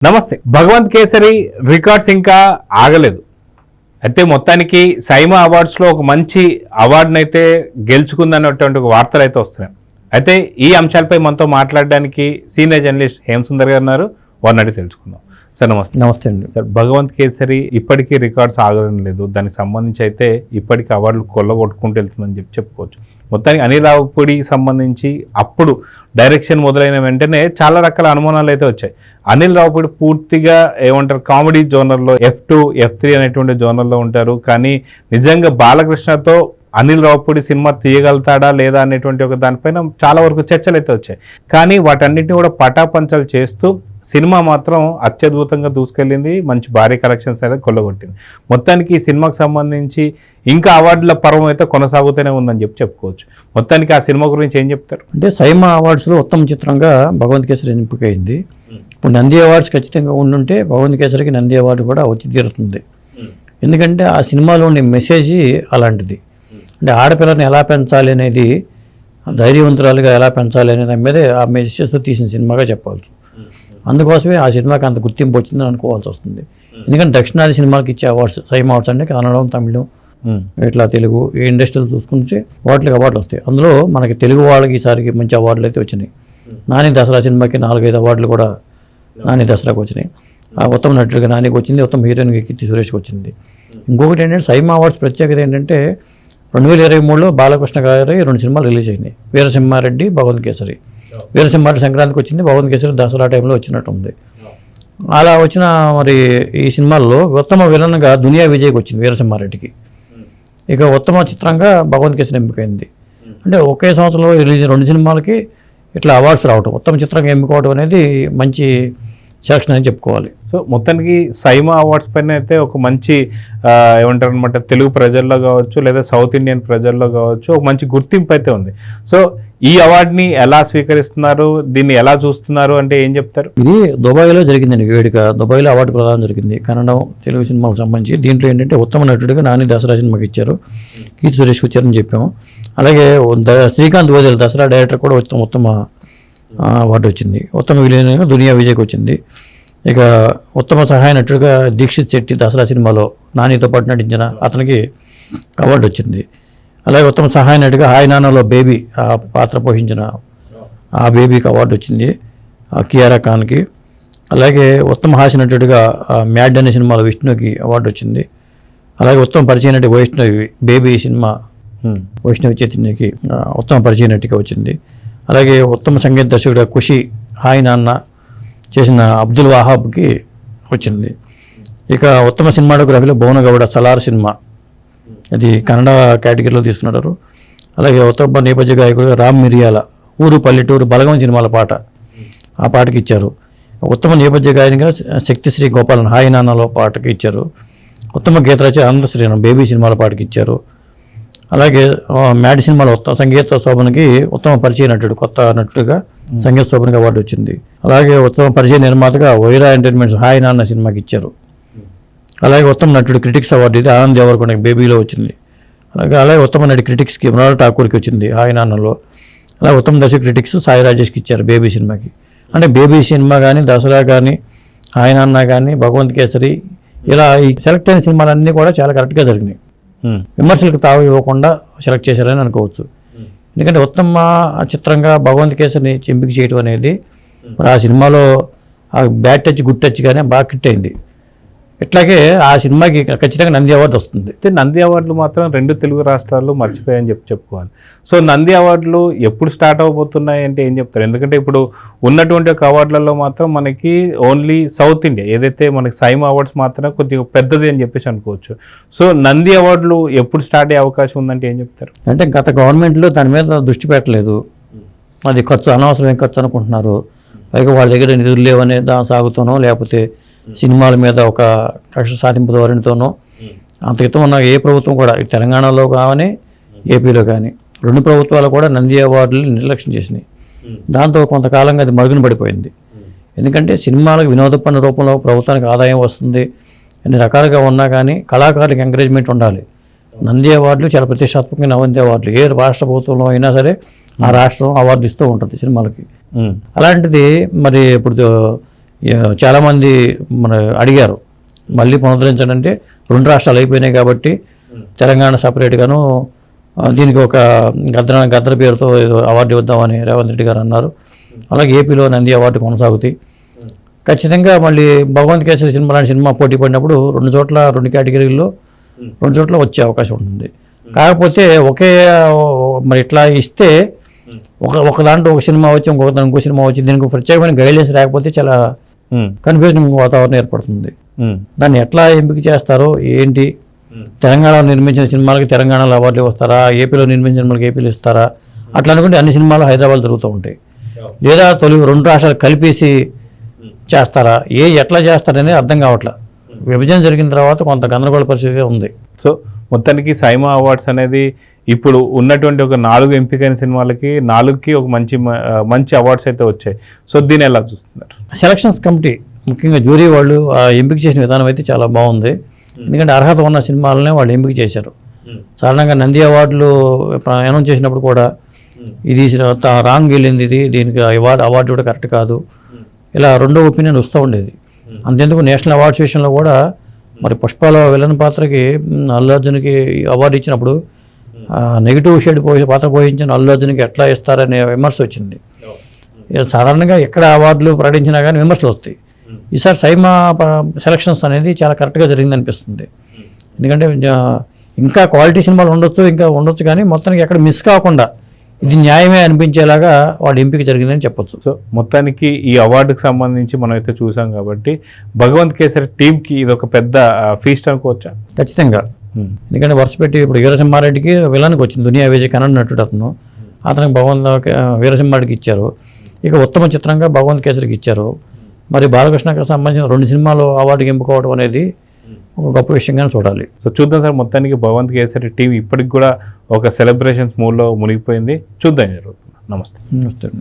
నమస్తే. భగవంత్ కేసరి రికార్డ్స్ ఇంకా ఆగలేదు. అయితే మొత్తానికి సైమా అవార్డ్స్లో ఒక మంచి అవార్డును అయితే గెలుచుకుందన్నటువంటి ఒక వార్తలు అయితే వస్తున్నాయి. అయితే ఈ అంశాలపై మనతో మాట్లాడడానికి సీనియర్ జర్నలిస్ట్ హేమసుందర్ గారు ఉన్నారు. వారిని అడిగి తెలుసుకుందాం. సార్ నమస్తే. నమస్తే అండి. సార్, భగవంత్ కేసరి ఇప్పటికీ రికార్డ్స్ ఆగడం లేదు. దానికి సంబంధించి అయితే ఇప్పటికీ అవార్డులు కొల్లగొట్టుకుంటూ వెళ్తుందని చెప్పుకోవచ్చు. మొత్తానికి అనిల్ రావిపూడికి సంబంధించి అప్పుడు డైరెక్షన్ మొదలైన వెంటనే చాలా రకాల అనుమానాలు అయితే వచ్చాయి. అనిల్ రావిపూడి పూర్తిగా ఏమంటారు, కామెడీ జోనర్లో F2, F3 అనేటువంటి జోనర్లో ఉంటారు. కానీ నిజంగా బాలకృష్ణతో అనిల్ రావిపూడి సినిమా తీయగలుగుతాడా లేదా అనేటువంటి ఒక దానిపైన చాలా వరకు చర్చలు అయితే వచ్చాయి. కానీ వాటన్నిటిని కూడా పటాపంచలు చేస్తూ సినిమా మాత్రం అత్యద్భుతంగా దూసుకెళ్ళింది. మంచి భారీ కలెక్షన్స్ అయితే కొల్లగొట్టింది. మొత్తానికి ఈ సినిమాకి సంబంధించి ఇంకా అవార్డుల పర్వం అయితే కొనసాగుతూనే ఉందని చెప్పుకోవచ్చు. మొత్తానికి ఆ సినిమా గురించి ఏం చెప్తారు? అంటే సైమా అవార్డ్స్లో ఉత్తమ చిత్రంగా భగవంత్ కేసరి ఎంపికైంది. ఇప్పుడు నంది అవార్డ్స్ ఖచ్చితంగా ఉండుంటే భగవంత్ కేసరికి నంది అవార్డు కూడా వచ్చి తీరుతుంది. ఎందుకంటే ఆ సినిమాలోని మెసేజ్ అలాంటిది. అంటే ఆడపిల్లని ఎలా పెంచాలి అనేది, ధైర్యవంతురాలుగా ఎలా పెంచాలి అనే దాని మీదే ఆ మెసేజ్తో తీసిన సినిమాగా చెప్పవచ్చు. అందుకోసమే ఆ సినిమాకి అంత గుర్తింపు వచ్చిందని అనుకోవాల్సి వస్తుంది. ఎందుకంటే దక్షిణాది సినిమాకి ఇచ్చే అవార్డ్స్, సైమా అవార్డ్స్ అంటే కన్నడం, తమిళం, ఇట్లా తెలుగు ఈ ఇండస్ట్రీలు చూసుకుంటే వాటికి అవార్డులు వస్తాయి. అందులో మనకి తెలుగు వాళ్ళకి ఈసారికి మంచి అవార్డులు అయితే వచ్చినాయి. నాని దసరా సినిమాకి 4-5 అవార్డులు కూడా నాని దసరాకు వచ్చినాయి. ఉత్తమ నటుడిగా నానికి వచ్చింది, ఉత్తమ హీరోయిన్గా కీర్తి సురేష్కి వచ్చింది. ఇంకొకటి ఏంటంటే సైమా అవార్డ్స్ ప్రత్యేకత ఏంటంటే 2023లో బాలకృష్ణ గారి 2 సినిమాలు రిలీజ్ అయినాయి. వీరసింహారెడ్డి, భగవంత్ కేసరి. వీరసింహారెడ్డి సంక్రాంతికి వచ్చింది, భగవంత్ కేసరి దసరా టైంలో వచ్చినట్టుంది. అలా వచ్చిన మరి ఈ సినిమాల్లో ఉత్తమ విలన్గా దునియా విజయ్కి వచ్చింది వీరసింహారెడ్డికి. ఇక ఉత్తమ చిత్రంగా భగవంత్ కేసరి ఎంపికైంది. అంటే ఒకే సంవత్సరంలో రిలీజ్ 2 సినిమాలకి ఇట్లా అవార్డ్స్ రావటం, ఉత్తమ చిత్రంగా ఎంపికోవడం అనేది మంచి సెలక్షన్ అని చెప్పుకోవాలి. సో మొత్తానికి సైమా అవార్డ్స్ పైన అయితే ఒక మంచి ఏమంటారు అనమాట, తెలుగు ప్రజల్లో కావచ్చు లేదా సౌత్ ఇండియన్ ప్రజల్లో కావచ్చు ఒక మంచి గుర్తింపు అయితే ఉంది. సో ఈ అవార్డుని ఎలా స్వీకరిస్తున్నారు, దీన్ని ఎలా చూస్తున్నారు అంటే ఏం చెప్తారు? ఇది దుబాయ్లో జరిగిందండి వేడుక. దుబాయ్లో అవార్డు ప్రదానం జరిగింది కన్నడం, తెలుగు సినిమాకు సంబంధించి. దీంట్లో ఏంటంటే ఉత్తమ నటుడిగా నాని దసరా సినిమాకి ఇచ్చారు, కీర్తి సురేష్కి వచ్చారని చెప్పాము. అలాగే శ్రీకాంత్ ఓజల్ దసరా డైరెక్టర్ కూడా ఉత్తమ అవార్డు వచ్చింది. ఉత్తమ విలన్గా దునియా విజయ్కి వచ్చింది. ఇక ఉత్తమ సహాయ నటుడిగా దీక్షిత్ శెట్టి దసరా సినిమాలో నానితో పాటు నటించిన అతనికి అవార్డు వచ్చింది. అలాగే ఉత్తమ సహాయ నటిగా హాయ్ నాన్నలో బేబీ ఆ పాత్ర పోషించిన ఆ బేబీకి అవార్డు వచ్చింది, కియారా ఖాన్కి. అలాగే ఉత్తమ హాస్య నటుడిగా మ్యాడ్ అనే సినిమాలో విష్ణుకి అవార్డు వచ్చింది. అలాగే ఉత్తమ పరిచయ నటి వైష్ణవి, బేబీ సినిమా వైష్ణవి చైతన్యకి ఉత్తమ పరిచయ నటిగా వచ్చింది. అలాగే ఉత్తమ సంగీత దర్శకుడిగా ఖుషి హాయ్ నాన్న చేసిన అబ్దుల్ వహాబ్కి వచ్చింది. ఇక ఉత్తమ సినిమాటోగ్రఫీలో భువనగౌడ సలార్ సినిమా, అది కన్నడ కేటగిరీలో తీసుకున్నారు. అలాగే ఉత్తమ నేపథ్య గాయకుడు రామ్ మిరియాల ఊరు పల్లెటూరు బలగం సినిమాల పాట, ఆ పాటకి ఇచ్చారు. ఉత్తమ నేపథ్య గాయనిగా శక్తిశ్రీ గోపాలన్ హాయ్ నాన్నలో పాటకి ఇచ్చారు. ఉత్తమ గీత రచన ఆనంద శ్రీరామ్ బేబీ సినిమాల పాటకి ఇచ్చారు. అలాగే మ్యాడ్ సినిమాలో ఉత్తమ సంగీత శోభనకి ఉత్తమ పరిచయ నటుడు, కొత్త నటుడిగా సంగీత శోభనకి అవార్డు వచ్చింది. అలాగే ఉత్తమ పరిచయ నిర్మాతగా వైరా ఎంటర్టైన్మెంట్స్ హాయ్ నాన్న సినిమాకి ఇచ్చారు. అలాగే ఉత్తమ నటుడు క్రిటిక్స్ అవార్డు ఇది ఆనంద్ దేవరకొండకి బేబీలో వచ్చింది. అలాగే ఉత్తమ నటి క్రిటిక్స్కి మృణాల్ ఠాకూర్కి వచ్చింది హాయ్ నాన్నలో. అలాగే ఉత్తమ దర్శక క్రిటిక్స్ సాయి రాజేష్కి ఇచ్చారు బేబీ సినిమాకి. అంటే బేబీ సినిమా కానీ, దసరా కానీ, హాయ్ నాన్న కానీ, భగవంత్ కేసరి, ఇలా ఈ సెలెక్ట్ అయిన సినిమాలన్నీ కూడా చాలా కరెక్ట్గా జరిగినాయి. విమర్శలకు తావు ఇవ్వకుండా సెలెక్ట్ చేశారని అనుకోవచ్చు. ఎందుకంటే ఉత్తమ చిత్రంగా భగవంత్ కేసరిని ఎంపిక చేయడం అనేది మరి ఆ సినిమాలో ఆ బ్యాడ్ టచ్ గుడ్ టచ్ కానీ బాగా హిట్ అయింది. ఇట్లాగే ఆ సినిమాకి ఖచ్చితంగా నంది అవార్డు వస్తుంది. అయితే నంది అవార్డులు మాత్రం 2 తెలుగు రాష్ట్రాల్లో మర్చిపోయాయని చెప్పుకోవాలి. సో నంది అవార్డులు ఎప్పుడు స్టార్ట్ అవబోతున్నాయి అంటే ఏం చెప్తారు? ఎందుకంటే ఇప్పుడు ఉన్నటువంటి ఒక అవార్డులలో మాత్రం మనకి ఓన్లీ సౌత్ ఇండియా ఏదైతే మనకి సైమా అవార్డ్స్ మాత్రమే కొద్దిగా పెద్దది అని చెప్పేసి అనుకోవచ్చు. సో నంది అవార్డులు ఎప్పుడు స్టార్ట్ అయ్యే అవకాశం ఉందంటే ఏం చెప్తారు? అంటే గత గవర్నమెంట్లో దాని మీద దృష్టి పెట్టలేదు. అది ఖర్చు, అనవసరమైన ఖర్చు అనుకుంటున్నారు. పైగా వాళ్ళ దగ్గర నిధులు లేవనే సాగుతానో, లేకపోతే సినిమాల మీద ఒక కక్ష సాధింపు ధోరణితోనో అంత క్రితం ఉన్న ఏ ప్రభుత్వం కూడా తెలంగాణలో కానీ ఏపీలో కానీ 2 ప్రభుత్వాలు కూడా నంది అవార్డులు నిర్లక్ష్యం చేసినాయి. దాంతో కొంతకాలంగా అది మరుగున పడిపోయింది. ఎందుకంటే సినిమాలకు వినోద పన్ను రూపంలో ప్రభుత్వానికి ఆదాయం వస్తుంది, అన్ని రకాలుగా ఉన్నా కానీ కళాకారులకు ఎంకరేజ్మెంట్ ఉండాలి. నంది అవార్డులు చాలా ప్రతిష్టాత్మకమైన నంది అవార్డులు ఏ రాష్ట్ర ప్రభుత్వంలో అయినా సరే ఆ రాష్ట్రం అవార్డు ఇస్తూ ఉంటుంది సినిమాలకి. అలాంటిది మరి ఇప్పుడు చాలామంది మన అడిగారు మళ్ళీ పునరుద్ధరించండి అంటే 2 రాష్ట్రాలు అయిపోయినాయి కాబట్టి తెలంగాణ సపరేట్గాను దీనికి ఒక గద్దర పేరుతో ఏదో అవార్డు ఇద్దామని రేవంత్ రెడ్డి గారు అన్నారు. అలాగే ఏపీలో నంది అవార్డు కొనసాగుతాయి. ఖచ్చితంగా మళ్ళీ భగవంత్ కేసరి సినిమా లాంటి సినిమా పోటీ పడినప్పుడు 2 కేటగిరీల్లో 2 చోట్ల వచ్చే అవకాశం ఉంటుంది. కాకపోతే మరి ఇట్లా ఇస్తే ఒక దాంట్లో ఒక సినిమా వచ్చి ఇంకో సినిమా వచ్చి దీనికి ప్రత్యేకమైన గైడ్లైన్స్ లేకపోతే చాలా కన్ఫ్యూజన్ వాతావరణం ఏర్పడుతుంది. దాన్ని ఎట్లా ఎంపిక చేస్తారో ఏంటి, తెలంగాణలో నిర్మించిన సినిమాలకి తెలంగాణలో అవార్డులు వస్తారా, ఏపీలో నిర్మించిన సినిమాలకి ఏపీలు ఇస్తారా, అట్లా అనుకుంటే అన్ని సినిమాలు హైదరాబాద్ జరుగుతూ ఉంటాయి. లేదా 2 రాష్ట్రాలు కలిపేసి చేస్తారా, ఎట్లా చేస్తారనేది అర్థం కావట్లా. విభజన జరిగిన తర్వాత కొంత గందరగోళ పరిస్థితి ఉంది. సో మొత్తానికి సైమా అవార్డ్స్ అనేది ఇప్పుడు ఉన్నటువంటి ఒక 4 ఎంపికైన సినిమాలకి 4కి ఒక మంచి అవార్డ్స్ అయితే వచ్చాయి. సో దీన్ని ఎలా చూస్తున్నారు? సెలక్షన్స్ కమిటీ ముఖ్యంగా జ్యూరీ వాళ్ళు ఎంపిక చేసిన విధానం అయితే చాలా బాగుంది. ఎందుకంటే అర్హత ఉన్న సినిమాలనే వాళ్ళు ఎంపిక చేశారు. సాధారణంగా నంది అవార్డులు అనౌన్స్ చేసినప్పుడు కూడా ఇది రాంగ్ వెళ్ళింది, దీనికి అవార్డు కూడా కరెక్ట్ కాదు, ఇలా రెండో ఒపీనియన్ వస్తూ ఉండేది. అంతెందుకు నేషనల్ అవార్డ్స్ విషయంలో కూడా మరి పుష్పలో విలన్ పాత్రకి అల్లు అర్జున్కి అవార్డు ఇచ్చినప్పుడు నెగిటివ్ షేడ్ పాత్ర పోషించిన అల్లు అర్జున్కి ఎట్లా ఇస్తారనే విమర్శ వచ్చింది. సాధారణంగా ఎక్కడ అవార్డులు ప్రకటించినా కానీ విమర్శలు వస్తాయి. ఈసారి సైమా సెలక్షన్స్ అనేది చాలా కరెక్ట్గా జరిగింది అనిపిస్తుంది. ఎందుకంటే ఇంకా క్వాలిటీ సినిమాలు ఉండొచ్చు కానీ మొత్తానికి ఎక్కడ మిస్ కాకుండా ఇది న్యాయమే అనిపించేలాగా వాళ్ళ ఎంపిక జరిగిందని చెప్పొచ్చు. సో మొత్తానికి ఈ అవార్డుకి సంబంధించి మనం అయితే చూసాం కాబట్టి భగవంత్ కేసరి టీంకి ఇది ఒక పెద్ద ఫీస్ట్ అనుకోవచ్చా? ఖచ్చితంగా. ఎందుకంటే వరుస పెట్టి ఇప్పుడు వీరసింహారెడ్డికి విలన్కి వచ్చింది, దునియా విజయ్ కన్నడ నటుడు అతనికి వీరసింహారెడ్డికి ఇచ్చారు. ఇక ఉత్తమ చిత్రంగా భగవంత్ కేసరికి ఇచ్చారు. మరి బాలకృష్ణకి సంబంధించిన 2 సినిమాలు అవార్డుకి ఎంపుకోవడం అనేది ఒక గొప్ప విషయంగానే చూడాలి. సో చూద్దాం సార్. మొత్తానికి భగవంత్ కేసరి టీం ఇప్పటికి కూడా ఒక సెలబ్రేషన్స్ మూడ్లో మునిగిపోయింది. చూద్దాం జరుగుతుంది. నమస్తే.